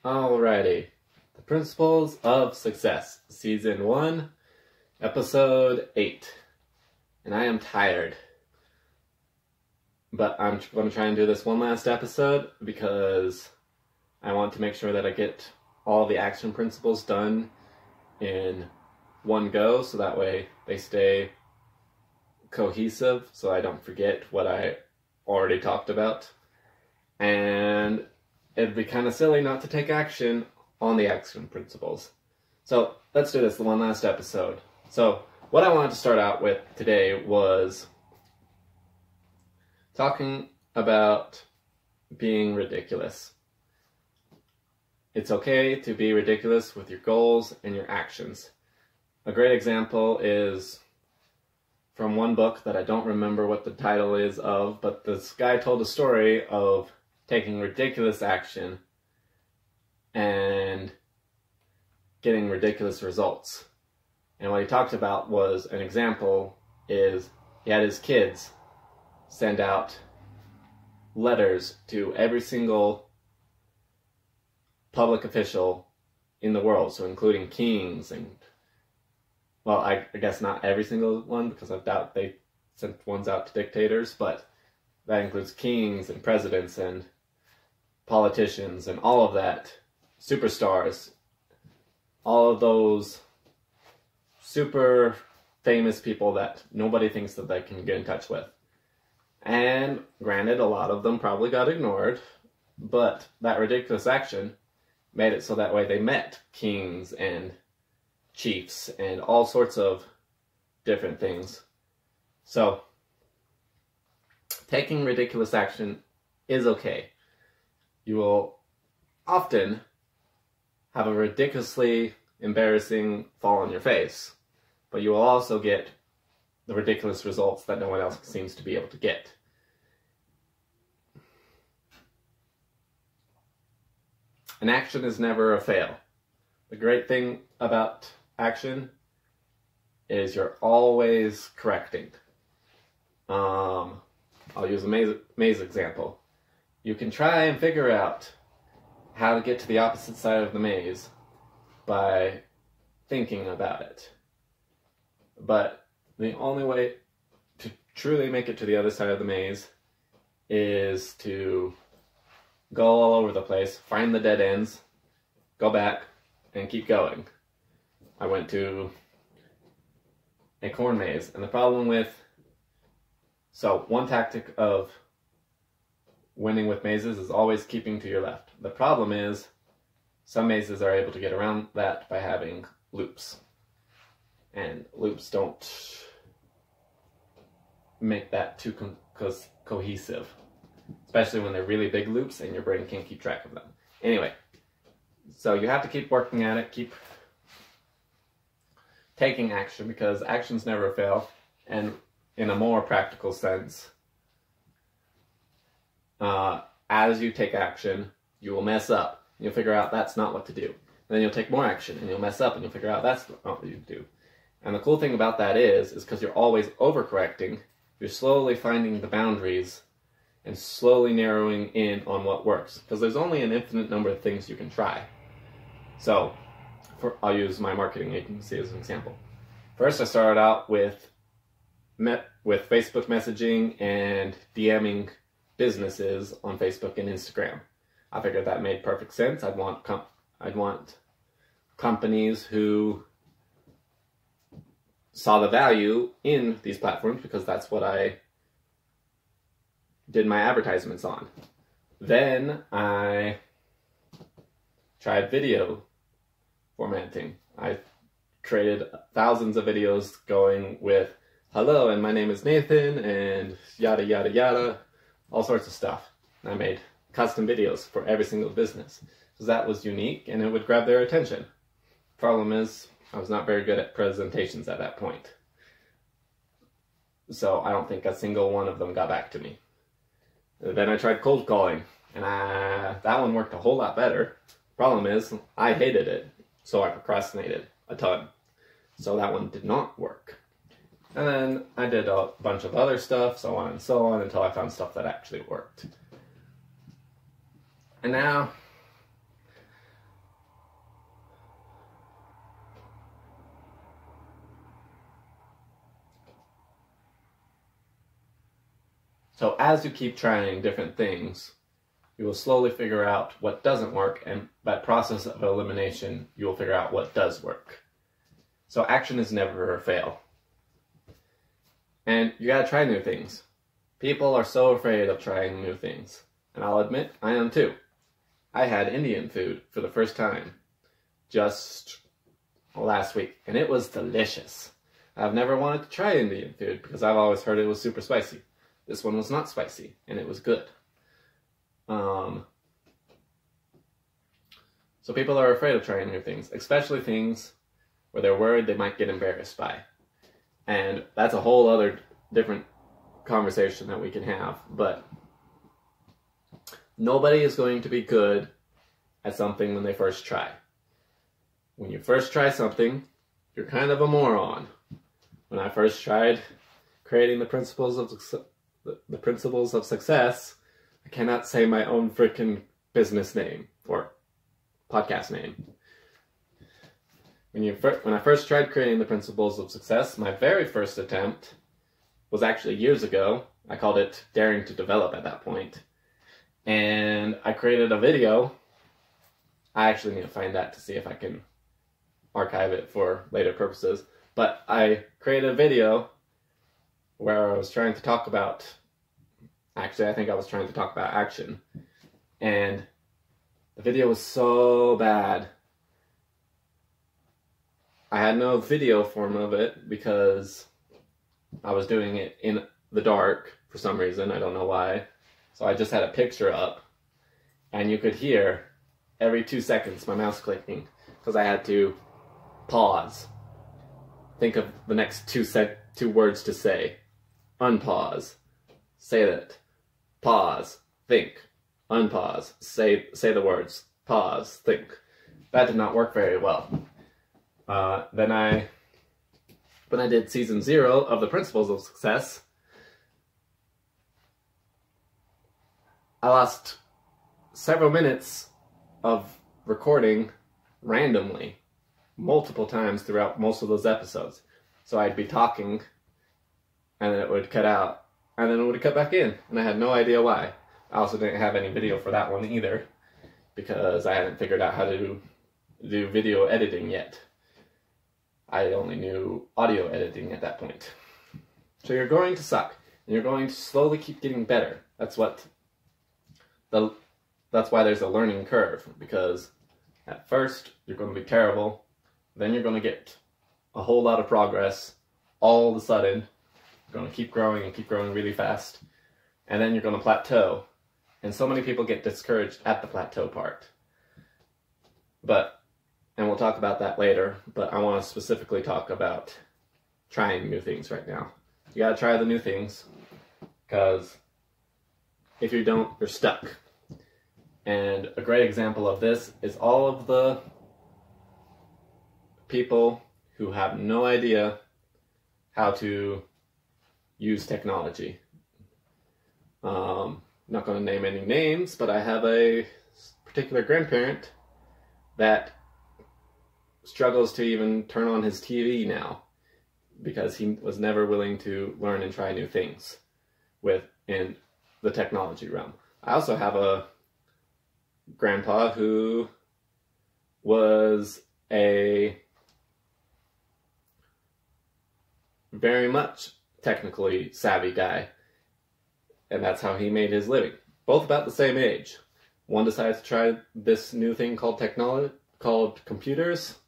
Alrighty. The Principles of Success, Season 1, Episode 8. And I am tired. But I'm going to try and do this one last episode because I want to make sure that I get all the action principles done in one go, so that way they stay cohesive, so I don't forget what I already talked about. And it'd be kind of silly not to take action on the action principles. So let's do this, the one last episode. So what I wanted to start out with today was talking about being ridiculous. It's okay to be ridiculous with your goals and your actions. A great example is from one book that I don't remember what the title is of, but this guy told a story of taking ridiculous action and getting ridiculous results. And what he talked about was, an example is, he had his kids send out letters to every single public official in the world, so including kings and, well, I guess not every single one, because I doubt they sent ones out to dictators, but that includes kings and presidents and politicians and all of that, superstars, all of those super famous people that nobody thinks that they can get in touch with. And granted, a lot of them probably got ignored, but that ridiculous action made it so that way they met kings and chiefs and all sorts of different things. So taking ridiculous action is okay. You will often have a ridiculously embarrassing fall on your face, but you will also get the ridiculous results that no one else seems to be able to get. An action is never a fail. The great thing about action is you're always correcting. I'll use a maze example. You can try and figure out how to get to the opposite side of the maze by thinking about it. But the only way to truly make it to the other side of the maze is to go all over the place, find the dead ends, go back, and keep going. I went to a corn maze, and the problem with... So, one tactic of winning with mazes is always keeping to your left. The problem is, some mazes are able to get around that by having loops. And loops don't make that too cohesive. Especially when they're really big loops and your brain can't keep track of them. Anyway, so you have to keep working at it, keep taking action, because actions never fail. And in a more practical sense, as you take action, you will mess up. You'll figure out that's not what to do. And then you'll take more action, and you'll mess up, and you'll figure out that's not what you do. And the cool thing about that is because you're always overcorrecting, you're slowly finding the boundaries and slowly narrowing in on what works. Because there's only an infinite number of things you can try. So, I'll use my marketing agency as an example. First, I started out with Facebook messaging and DMing businesses on Facebook and Instagram. I figured that made perfect sense. I'd want companies who saw the value in these platforms, because that's what I did my advertisements on. Then I tried video formatting. I created thousands of videos going with, hello, and my name is Nathan, and yada yada yada, all sorts of stuff. And I made custom videos for every single business, because that was unique and it would grab their attention. Problem is, I was not very good at presentations at that point. So I don't think a single one of them got back to me. Then I tried cold calling, and that one worked a whole lot better. Problem is, I hated it, so I procrastinated a ton. So that one did not work. And then I did a bunch of other stuff, so on and so on, until I found stuff that actually worked. And now, So as you keep trying different things, you will slowly figure out what doesn't work, and by process of elimination, you will figure out what does work. So action is never a fail. And you gotta try new things. People are so afraid of trying new things. And I'll admit, I am too. I had Indian food for the first time just last week, and it was delicious. I've never wanted to try Indian food because I've always heard it was super spicy. This one was not spicy, and it was good. So people are afraid of trying new things, especially things where they're worried they might get embarrassed by. And that's a whole other different conversation that we can have, but nobody is going to be good at something when they first try. When you first try something, you're kind of a moron. When I first tried creating the principles of success, I cannot say my own freaking business name or podcast name. When I first tried creating the principles of success, my very first attempt was actually years ago. I called it Daring to Develop at that point. And I created a video. I actually need to find that to see if I can archive it for later purposes. But I created a video where I was trying to talk about, actually I think I was trying to talk about action. And the video was so bad. I had no video form of it because I was doing it in the dark for some reason. I don't know why. So I just had a picture up, and you could hear every 2 seconds my mouse clicking because I had to pause. Think of the next two words to say. Unpause. Say that. Pause. Think. Unpause. Say the words. Pause. Think. That did not work very well. When I did season 0 of the Principles of Success, I lost several minutes of recording randomly, multiple times throughout most of those episodes. So I'd be talking, and then it would cut out, and then it would cut back in, and I had no idea why. I also didn't have any video for that one either, because I hadn't figured out how to do video editing yet. I only knew audio editing at that point. So you're going to suck, and you're going to slowly keep getting better. That's why there's a learning curve, because at first you're going to be terrible, then you're going to get a whole lot of progress all of a sudden. You're going to keep growing and keep growing really fast, and then you're going to plateau. And so many people get discouraged at the plateau part. And we'll talk about that later, but I want to specifically talk about trying new things right now. You gotta try the new things, because if you don't, you're stuck. And a great example of this is all of the people who have no idea how to use technology. I'm not going to name any names, but I have a particular grandparent that struggles to even turn on his TV now because he was never willing to learn and try new things in the technology realm. I also have a grandpa who was a very much technically savvy guy, and that's how he made his living. Both about the same age. One decided to try this new thing called computers.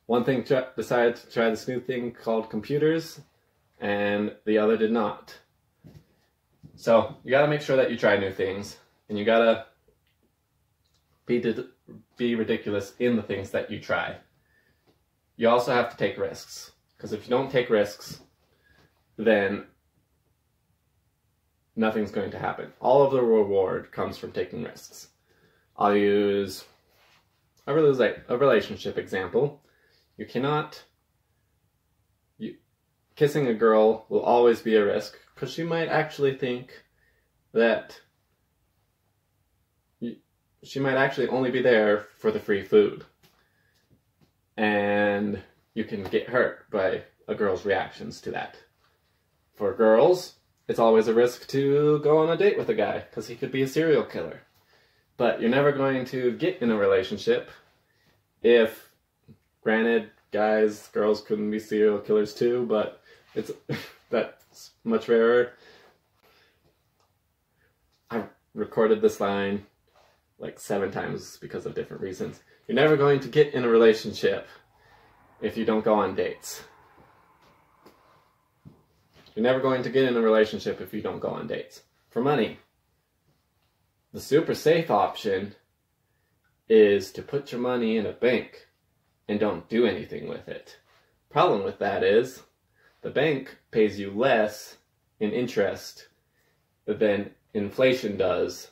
One thing decided to try this new thing called computers, and the other did not. So you gotta make sure that you try new things, and you gotta be ridiculous in the things that you try. You also have to take risks, because if you don't take risks, then nothing's going to happen. All of the reward comes from taking risks. I'll use a relationship example. Kissing a girl will always be a risk, because she might actually think that she might actually only be there for the free food. And you can get hurt by a girl's reactions to that. For girls, it's always a risk to go on a date with a guy because he could be a serial killer. But you're never going to get in a relationship if, granted, guys, girls couldn't be serial killers too, but that's much rarer. I've recorded this line like 7 times because of different reasons. You're never going to get in a relationship if you don't go on dates. You're never going to get in a relationship if you don't go on dates. For money, the super safe option is to put your money in a bank and don't do anything with it. Problem with that is the bank pays you less in interest than inflation does.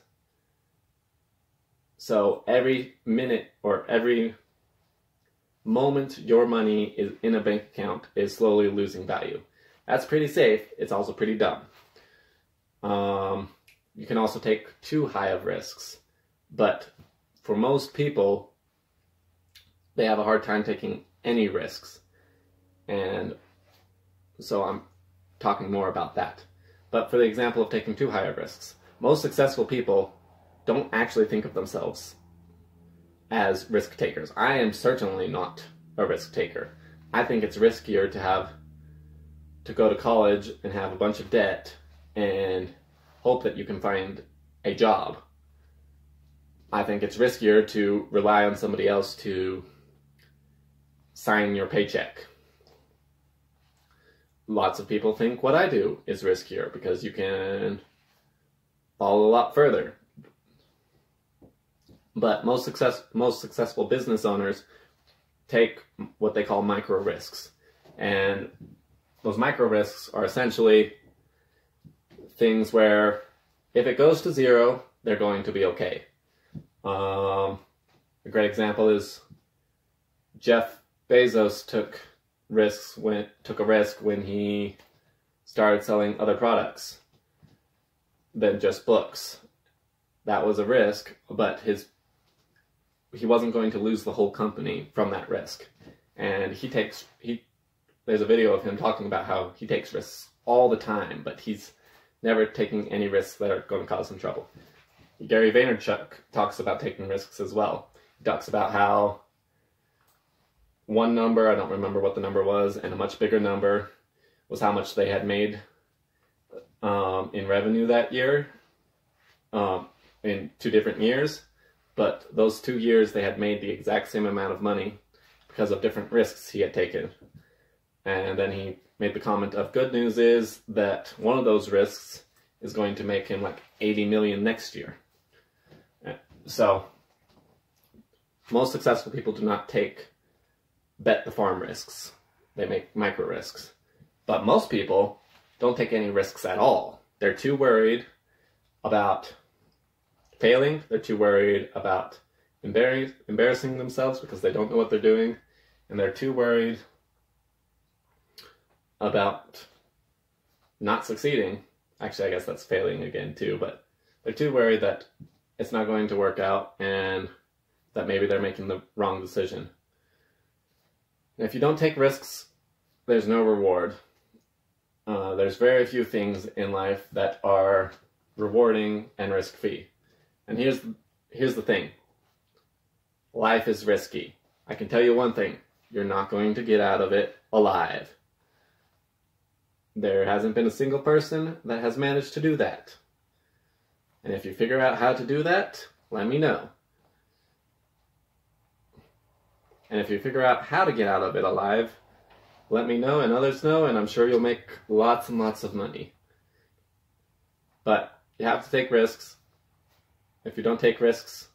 So every minute or every moment your money is in a bank account is slowly losing value. That's pretty safe. It's also pretty dumb. You can also take too high of risks. But for most people, they have a hard time taking any risks. And so I'm talking more about that. But for the example of taking too high of risks, most successful people don't actually think of themselves as risk takers. I am certainly not a risk taker. I think it's riskier to go to college and have a bunch of debt and hope that you can find a job. I think it's riskier to rely on somebody else to sign your paycheck. Lots of people think what I do is riskier because you can fall a lot further. But most successful business owners take what they call micro risks. And those micro risks are essentially things where if it goes to 0, they're going to be okay. A great example is Jeff Bezos took a risk when he started selling other products than just books. That was a risk, but he wasn't going to lose the whole company from that risk. And there's a video of him talking about how he takes risks all the time, but he's never taking any risks that are going to cause him trouble. Gary Vaynerchuk talks about taking risks as well. He talks about how one number, I don't remember what the number was, and a much bigger number was how much they had made in revenue that year, in 2 different years. But those 2 years they had made the exact same amount of money because of different risks he had taken. And then he made the comment of good news is that one of those risks is going to make him like 80 million next year. So most successful people do not take bet the farm risks. They make micro risks. But most people don't take any risks at all. They're too worried about failing. They're too worried about embarrassing themselves because they don't know what they're doing. And they're too worried about not succeeding. Actually, I guess that's failing again too, but they're too worried that it's not going to work out and that maybe they're making the wrong decision. And if you don't take risks, there's no reward. There's very few things in life that are rewarding and risk-free. And here's the thing. Life is risky. I can tell you one thing. You're not going to get out of it alive. There hasn't been a single person that has managed to do that. And if you figure out how to do that, let me know. And if you figure out how to get out of it alive, let me know and others know, and I'm sure you'll make lots and lots of money. But you have to take risks. If you don't take risks,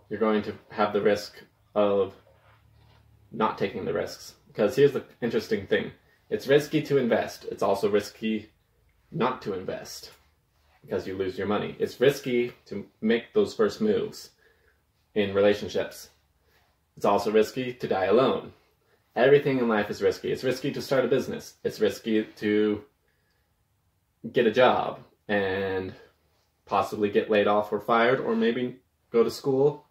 you're going to have the risk of not taking the risks. Because here's the interesting thing. It's risky to invest. It's also risky not to invest because you lose your money. It's risky to make those first moves in relationships. It's also risky to die alone. Everything in life is risky. It's risky to start a business. It's risky to get a job and possibly get laid off or fired, or maybe go to school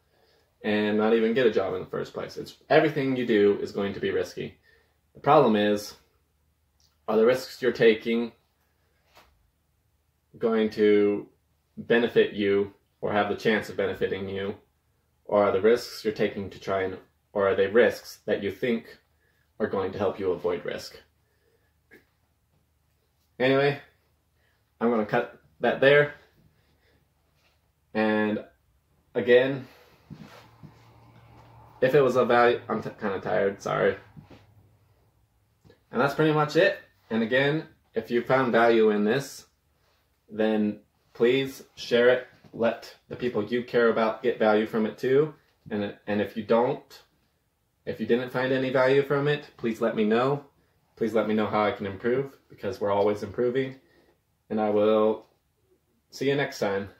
and not even get a job in the first place. Everything you do is going to be risky. The problem is, are the risks you're taking going to benefit you or have the chance of benefiting you, or are the risks you're taking to try and, or are they risks that you think are going to help you avoid risk? Anyway, I'm going to cut that there. And again, if it was of value, I'm kind of tired, sorry. And that's pretty much it. And again, if you found value in this, then please share it. Let the people you care about get value from it too. And if you don't, if you didn't find any value from it, please let me know. Please let me know how I can improve, because we're always improving. And I will see you next time.